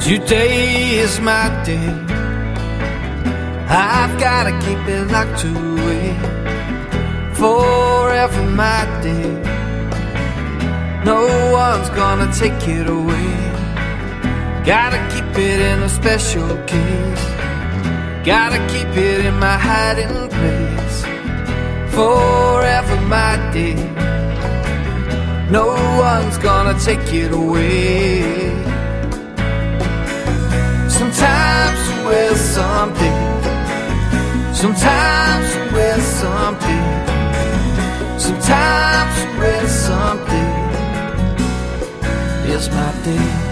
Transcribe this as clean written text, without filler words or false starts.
Today is my day. I've gotta keep it locked away. Forever my day. No one's gonna take it away. Gotta keep it in a special case. Gotta keep it in my hiding place. Forever my day. No one's gonna take it away. Sometimes we're something. Sometimes we're something. Sometimes we're something. It's my day.